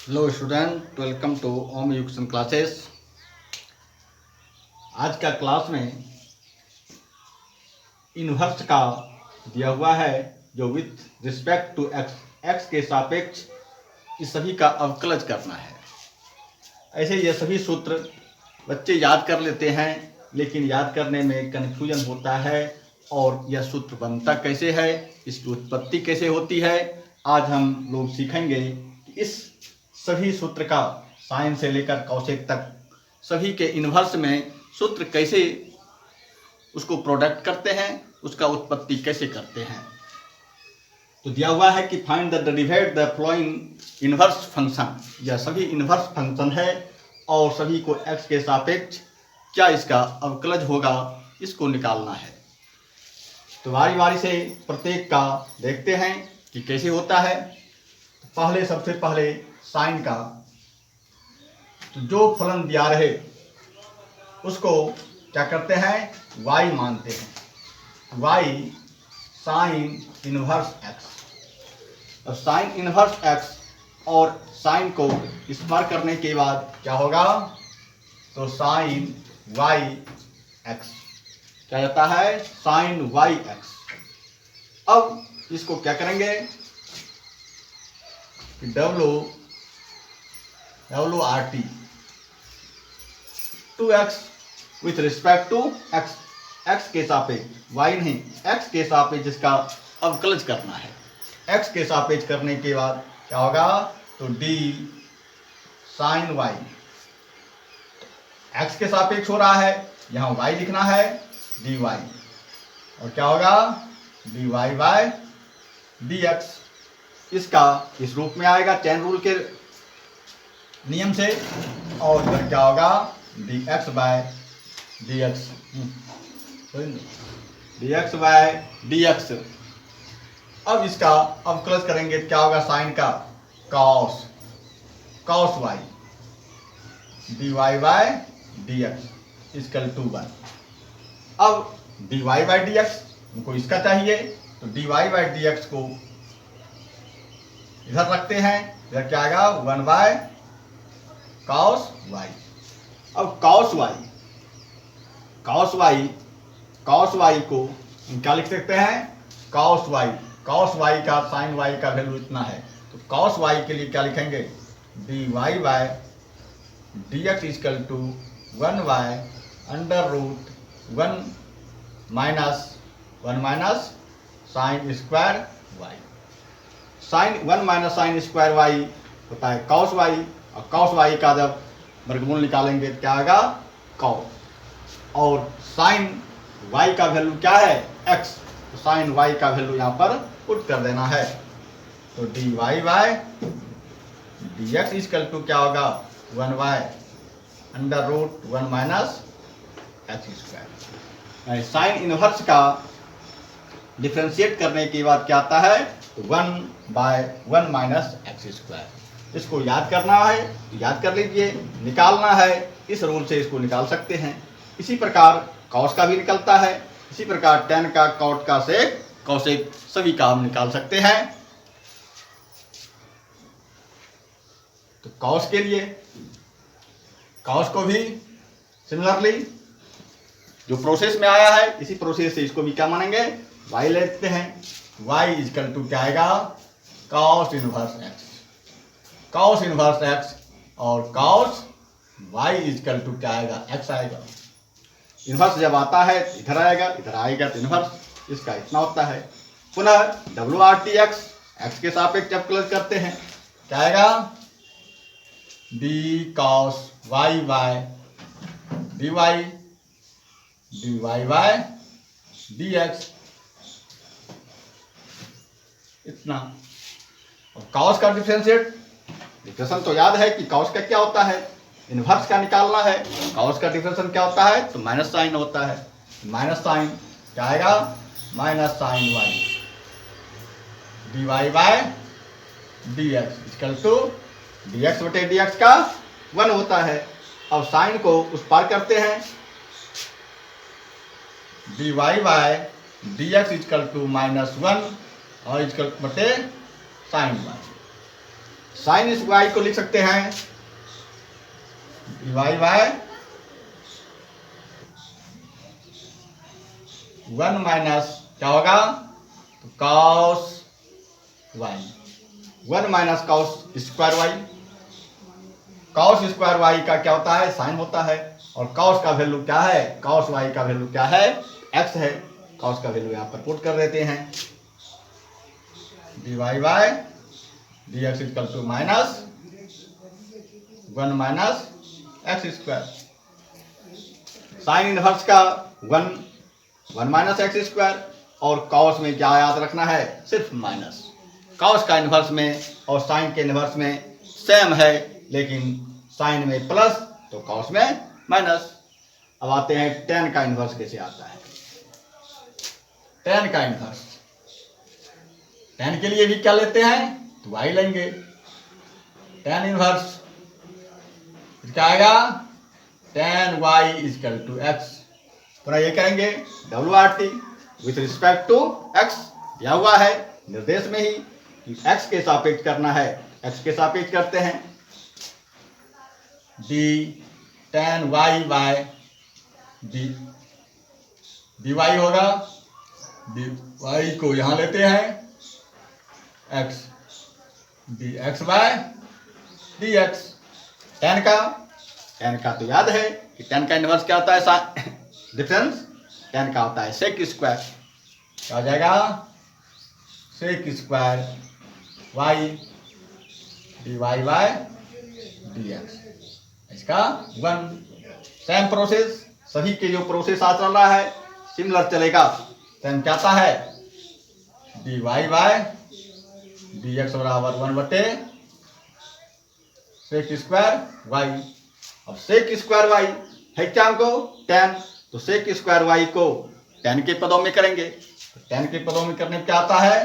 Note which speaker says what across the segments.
Speaker 1: Hello student, welcome to Om education classes. आज का class में इनवर्स का दिया हुआ है जो with respect to X X के सापेक्ष इस सभी का अवकलज करना है। ऐसे ये सभी सूत्र बच्चे याद कर लेते हैं, लेकिन याद करने में कन्फ्यूजन होता है और यह सूत्र बनता कैसे है, इसकी उत्पत्ति कैसे होती है। आज हम लोग सीखेंगे कि इस सभी सूत्र का साइन से लेकर कौशिक तक सभी के इन्वर्स में सूत्र कैसे उसको प्रोडक्ट करते हैं, उसका उत्पत्ति कैसे करते हैं। तो दिया हुआ है कि find the derivative the flowing inverse function. यह सभी इन्वर्स फंक्शन है और सभी को x के सापेक्ष क्या इसका अवकलज होगा, इसको निकालना है। तो बारी बारी से प्रत्येक का देखते हैं कि कैसे होता है। तो सबसे पहले साइन का, तो जो फलन दिया रहे उसको क्या करते हैं, y मानते हैं। y sine inverse x। अब साइन इनवर्स x और साइन को स्क्वायर करने के बाद क्या होगा, तो साइन y x क्या जाता है, साइन y x। अब इसको क्या करेंगे, WRT 2x with respect to x, x के सापेक्ष, y नहीं x के सापेक्ष इसका अवकलज करना है। x के सापेक्ष करने के बाद क्या होगा, तो d साइन y, x के सापेक्ष हो रहा है, यहाँ y लिखना है dy, और क्या होगा dy बाय dx। इसका इस रूप में आएगा चैन रूल के नियम से, और इधर क्या होगा dx by dx, dx by dx। अब इसका अवकलज करेंगे, क्या होगा साइन का cos y dy by dx equal to 1। अब dy बाय dx हमको इसका चाहिए, तो dy बाय dx को इधर रखते हैं, इधर क्या आएगा 1 बाय cos y। अब cos y को हम क्या लिख सकते हैं, cos y का sin y का वैल्यू इतना है, तो cos y के लिए क्या लिखेंगे, dy by dx equal to 1 by under root 1 minus sine square y। Sine 1 minus sine square y होता है cos y, और cos y का जब वर्गमूल निकालेंगे तो क्या आएगा cos, और साइन y का वैल्यू क्या है x, तो साइन y का वैल्यू यहाँ पर पुट कर देना है, तो dy by dx equal to क्या होगा 1 by under root 1 minus x square. Sine inverse का डिफ्रेंशिएट करने के बाद क्या आता है, तो 1 बाय 1 माइनस एक्स स्क्वायर। इसको याद करना है तो याद कर लीजिए, निकालना है इस रूल से इसको निकाल सकते हैं। इसी प्रकार कॉस का भी निकलता है, इसी प्रकार टेन का, कॉट का, सेक, कॉसेक सभी का हम निकाल सकते हैं। तो कॉस के लिए, कॉस को भी सिमिलरली जो प्रोसेस में आया है इसी प्रोसेस से इसको भी क्या मानेंगे, y लेते हैं। y इक्वल टू क्या आएगा, cos इनवर्स x, और cos y इक्वल टू क्या आएगा, x आएगा। इनवर्स जब आता है इधर आएगा, इधर आएगा, तो इनवर्स इसका इतना होता है। पुनः WRT x के सापेक्ष अवकलज करते हैं, क्या आएगा, d cos y by dy by dx इतना। और cos का डिफरेंशिएशन तो याद है कि cos का क्या होता है, इनवर्स का निकालना है। cos का डिफरेंशिएशन क्या होता है, तो माइनस साइन होता है, माइनस साइन क्या आएगा, minus sine y dy by dx equal to dx बटे dx का 1 होता है। अब साइन को उस पार करते हैं, dy by dx equal to -1 और इक्वल बटे साइन y। साइन इस वाई को लिख सकते हैं वाई बाय 1 माइनस क्या होगा, तो cos y, 1 minus cos square y. Cos square y का क्या होता है, साइन होता है। और कॉस का वैल्यू क्या है, कॉस वाई का वैल्यू क्या है, एक्स है। कॉस का वैल्यू यहाँ पर पुट कर देते हैं, d y by d x equal to minus 1 minus x square. Sine inverse का 1 माइनस एक्स स्क्वायर। और कॉस में क्या याद रखना है, सिर्फ माइनस। कॉस का इनवर्स में और साइन के इनवर्स में सेम है, लेकिन साइन में प्लस तो कॉस में माइनस। अब आते हैं टेन का इनवर्स कैसे आता है। टेन का इनवर्स, टेन के लिए भी क्या लेते हैं, तो वाई लेंगे। टेन इनवर्स क्या आएगा, tan y equal to x. पुनः ये करेंगे W are T with respect to x. दिया हुआ है निर्देश में ही कि एक्स के सापेक्ष करना है, एक्स के सापेक्ष करते हैं। D tan y by d y होगा, डी वाई को यहां लेते हैं x, d x by d x. Tan का तो याद है कि टेन का इनवर्स क्या होता है, डिफरेंस। टेन का होता है सेक स्क्वायर, क्या हो जाएगा, sec square y d y by d x. इसका 1 सेम प्रोसेस, सभी के जो प्रोसेस आ चल रहा है सिमिलर चलेगा। सेम क्या आता है, d y by d x बराबर 1 बटे सेक स्क्वायर वाई। अब सेक स्क्वायर वाई है क्या हमको, टेन, तो सेक स्क्वायर वाई को टेन के पदों में करेंगे। तो टेन के पदों में करने में क्या आता है,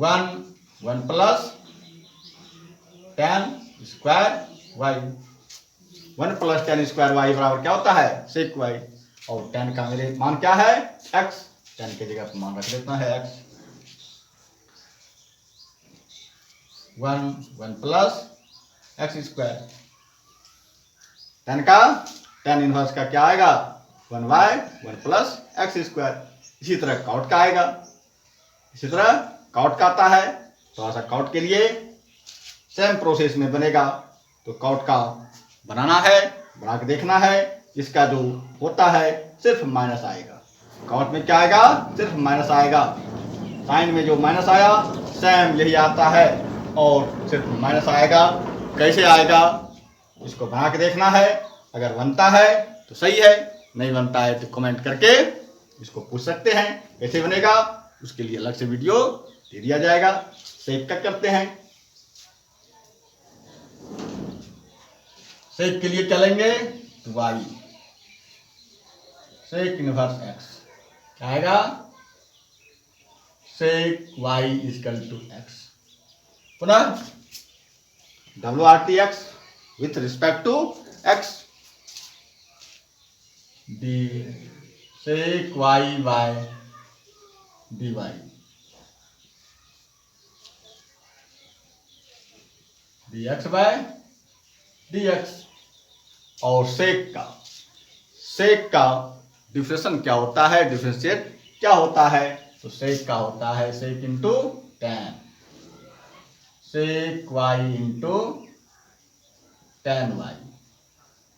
Speaker 1: 1 plus tan square y. 1 plus tan square y बराबर क्या होता है, सेक वाई। और टेन का मेरे मान क्या है, एक्स। टेन की जगह पर मान रख देता है x. 1 plus x square. Tan inverse का क्या आएगा, 1 बाय 1 प्लस एक्स स्क्वायर। इसी तरह कॉट का आएगा, इसी तरह कॉट का आता है। थोड़ा सा कॉट के लिए सेम प्रोसेस में बनेगा, तो कॉट का बनाना है, बना के देखना है। इसका जो होता है सिर्फ माइनस आएगा, कॉट में क्या आएगा, सिर्फ माइनस आएगा। साइन में जो माइनस आया सेम यही आता है, और सिर्फ माइनस आएगा। कैसे आएगा, इसको बना के देखना है। अगर बनता है तो सही है, नहीं बनता है तो कमेंट करके इसको पूछ सकते हैं कैसे बनेगा। उसके लिए अलग से वीडियो दे दिया जाएगा। सेक का करते हैं, सेक के लिए क्या लेंगे, तो वाई, सेक इनवर्स एक्स क्या आएगा, sec y equal to x. पुनः डब्ल्यू are t x with respect to x, d sec y by d y, d x by d x. और सेक का डिफरेंशिएशन क्या होता है, डिफरेंशिएट क्या होता है, तो सेक का होता है sec into tan, sec y into tan y,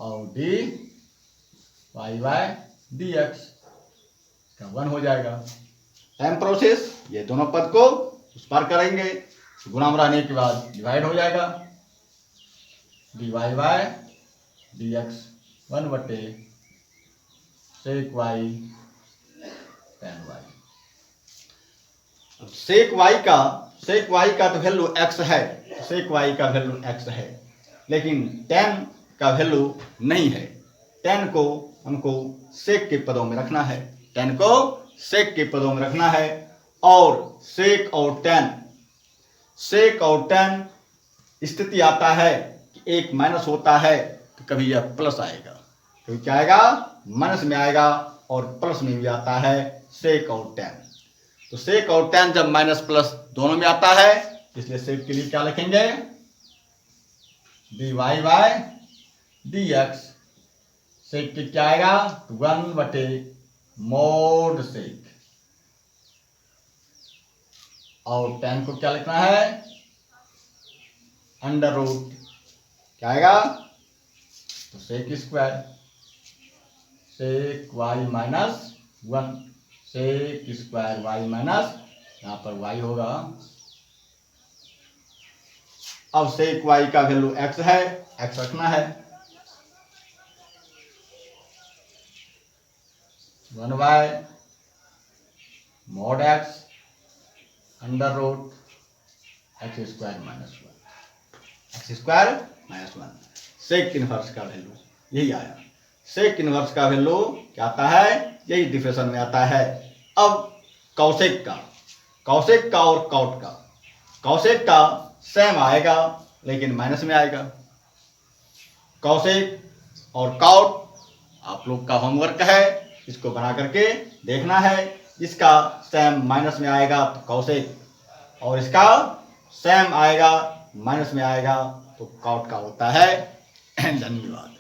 Speaker 1: और d y by d x का 1 हो जाएगा। सेम प्रोसेस, ये दोनों पद को उस पार करेंगे, गुणा में रहने के बाद डिवाइड हो जाएगा, d y by d x 1 बटे sec y tan y. Sec y का तो वैल्यू एक्स है, सेक वाई का वैल्यू एक्स है, लेकिन टेन का वैल्यू नहीं है। टेन को हमको सेक के पदों में रखना है, टेन को सेक के पदों में रखना है। और सेक और टेन स्थिति आता है कि एक माइनस होता है तो कभी यह प्लस आएगा, कभी क्या आएगा, माइनस में आएगा, और प्लस में भी आता है सेक और टेन। तो सेक और टेन जब माइनस प्लस दोनों में आता है, इसलिए सेक के लिए क्या लिखेंगे, dy बाय dx। सेक के क्या आएगा, 1/mod सेक। और tan को क्या लिखना है, अंडर रूट क्या आएगा, तो sec square, sec y minus 1, sec square y minus, यहाँ पर y होगा। अब सेक y का वैल्यू x है, x रखना है, 1/mod x under root x square minus 1। Sec inverse का वैल्यू यही आया। सेक इनवर्स का वैल्यू क्या आता है, यही डिफरेंशियल में आता है। अब कॉसेक का और कॉट का, कॉसेक का सेम आएगा लेकिन माइनस में आएगा। कॉसेक और कॉट आप लोग का होमवर्क है, इसको बना करके देखना है। इसका सेम माइनस में आएगा तो कॉसेक, और इसका सेम आएगा माइनस में आएगा तो कॉट का होता है। धन्यवाद।